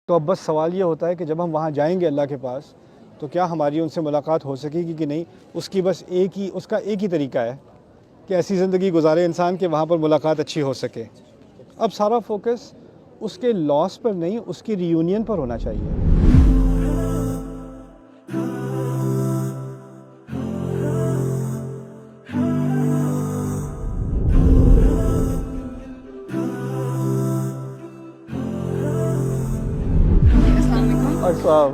تو اب بس سوال یہ ہوتا ہے کہ جب ہم وہاں جائیں گے اللہ کے پاس تو کیا ہماری ان سے ملاقات ہو سکے گی کہ نہیں. اس کی بس اس کا ایک ہی طریقہ ہے کہ ایسی زندگی گزارے انسان کہ وہاں پر ملاقات اچھی ہو سکے. اب سارا فوکس اس کے لاس پر نہیں، اس کی ری یونین پر ہونا چاہیے.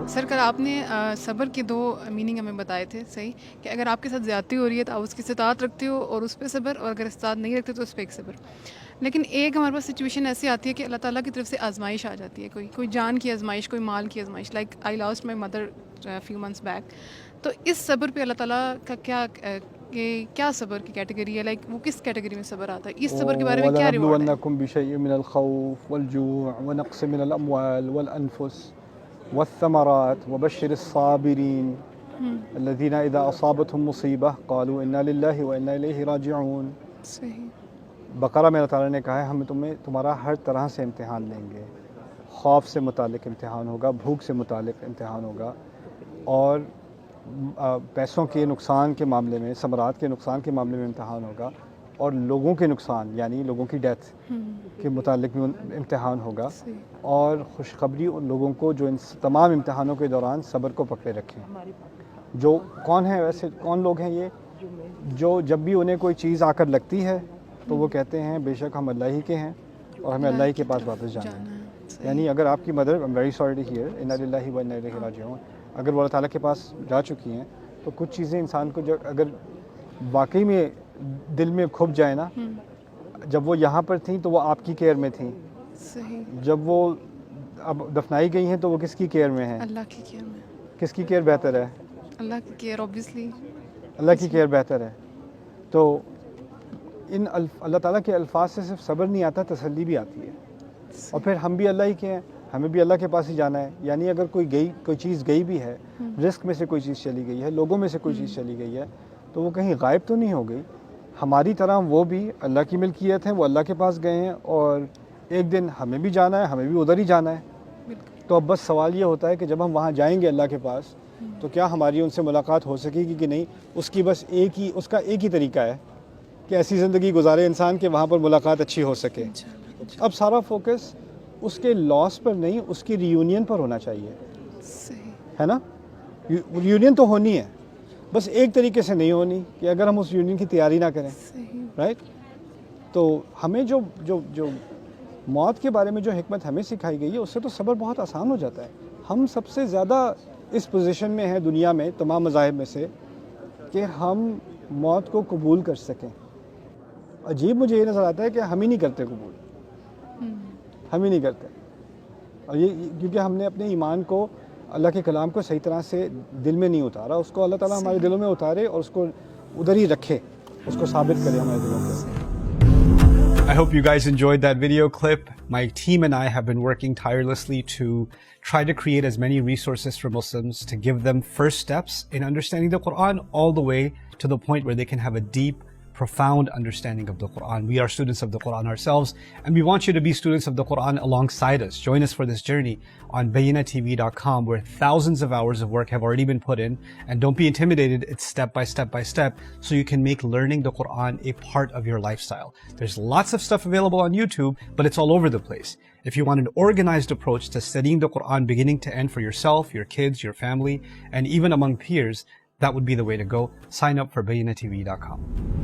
سر کل آپ نے صبر کے دو میننگ ہمیں بتائے تھے، صحیح، کہ اگر آپ کے ساتھ زیادتی ہو رہی ہے تو آپ اس کی استطاعت رکھتے ہو اور اس پہ صبر، اور اگر استطاعت نہیں رکھتے تو اس پہ ایک صبر. لیکن ایک ہمارے پاس سچویشن ایسی آتی ہے کہ اللہ تعالیٰ کی طرف سے آزمائش آ جاتی ہے، کوئی جان کی آزمائش، کوئی مال کی آزمائش. Like I last my mother few months back. تو اس صبر پہ اللہ تعالیٰ کا کیا صبر کی کیٹیگری ہے؟ لائک وہ کس کیٹیگری میں صبر آتا ہے؟ اس صبر کے بارے میں کیا ریوارڈ ہے؟ وَلَنَبْلُوَنَّكُمْ بِشَيْءٍ مِّنَ الْخَوْفِ وَالْجُوعِ وَنَقْصٍ مِّنَ الْأَمْوَالِ وَالْأَنفُسِ وَالثَّمَرَاتِ وَبَشِّرِ الصَّابِرِينَ الَّذِينَ إِذَا أَصَابَتْهُم مُّصِيبَةٌ قَالُوا إِنَّا لِلَّهِ وَإِنَّا إِلَيْهِ راجعون. صحیح. بقرہ میں اللہ تعالیٰ نے کہا ہے ہم تمہارا ہر طرح سے امتحان لیں گے. خوف سے متعلق امتحان ہوگا، بھوک سے متعلق امتحان ہوگا، اور پیسوں کے نقصان کے معاملے میں، ثمرات کے نقصان کے معاملے میں امتحان ہوگا، اور لوگوں کے نقصان یعنی لوگوں کی ڈیتھ کے متعلق بھی امتحان ہوگا. اور خوشخبری ان لوگوں کو جو ان تمام امتحانوں کے دوران صبر کو پکڑے رکھیں. جو کون ہیں ویسے کون لوگ ہیں یہ؟ جو جب بھی انہیں کوئی چیز آ کر لگتی ہے تو وہ کہتے ہیں بے شک ہم اللہ ہی کے ہیں اور ہمیں اللہ ہی کے پاس واپس جانا ہے. یعنی اگر آپ کی mother I'm very sorry to hear انا للہ و انا الیہ راجعون، اگر وہ اللہ تعالیٰ کے پاس جا چکی ہیں تو کچھ چیزیں انسان کو اگر واقعی میں دل میں کھپ جائے نا، جب وہ یہاں پر تھیں تو وہ آپ کی کیئر میں تھیں، جب وہ اب دفنائی گئی ہیں تو وہ کس کی کیئر میں ہیں؟ اللہ کی کیئر میں. کس کی کیئر بہتر ہے؟ اللہ کی کیئر اوبویسلی. اللہ کی کیئر بہتر ہے. تو ان اللہ تعالیٰ کے الفاظ سے صرف صبر نہیں آتا، تسلی بھی آتی ہے. اور پھر ہم بھی اللہ ہی کے ہیں، ہمیں بھی اللہ کے پاس ہی جانا ہے. یعنی اگر کوئی چیز گئی بھی ہے، رزق میں سے کوئی چیز چلی گئی ہے، لوگوں میں سے کوئی چیز چلی گئی ہے، تو وہ کہیں غائب تو نہیں ہو گئی. ہماری طرح وہ بھی اللہ کی ملکیت ہے، وہ اللہ کے پاس گئے ہیں، اور ایک دن ہمیں بھی جانا ہے، ہمیں بھی ادھر ہی جانا ہے. تو اب بس سوال یہ ہوتا ہے کہ جب ہم وہاں جائیں گے اللہ کے پاس تو کیا ہماری ان سے ملاقات ہو سکے گی کہ نہیں. اس کی بس اس کا ایک ہی طریقہ ہے کہ ایسی زندگی گزارے انسان کہ وہاں پر ملاقات اچھی ہو سکے. اب سارا فوکس اس کے لاس پر نہیں، اس کی ری یونین پر ہونا چاہیے، ہے نا. یونین تو ہونی ہے، بس ایک طریقے سے نہیں ہونی کہ اگر ہم اس یونین کی تیاری نہ کریں، رائٹ. تو ہمیں جو موت کے بارے میں جو حکمت ہمیں سکھائی گئی ہے اس سے تو صبر بہت آسان ہو جاتا ہے. ہم سب سے زیادہ اس پوزیشن میں ہیں دنیا میں تمام مذاہب میں سے کہ ہم موت کو قبول کر سکیں. عجیب مجھے یہ نظر آتا ہے کہ ہم ہی نہیں کرتے قبول، ہم ہی نہیں کرتے. اور یہ کیونکہ ہم نے اپنے ایمان کو، اللہ کے کلام کو صحیح طرح سے دل میں نہیں اتارا. اس کو اللہ تعالیٰ ہمارے دلوں میں اتارے اور اس کو ادھر ہی رکھے، اس کو ثابت کرے ہمارے دلوں پہ. I hope you guys enjoyed that video clip. My team and I have been working tirelessly to try to create as many resources for Muslims to give them first steps in understanding the Quran all the way to the point where they can have a deep, profound understanding of the Quran. We are students of the Quran ourselves, and we want you to be students of the Quran alongside us. Join us for this journey on BayyinaTV.com, where thousands of hours of work have already been put in. And don't be intimidated, it's step by step by step, so you can make learning the Quran a part of your lifestyle. There's lots of stuff available on YouTube, but it's all over the place. If you want an organized approach to studying the Quran beginning to end for yourself, your kids, your family, and even among peers, that would be the way to go. Sign up for BayyinaTV.com.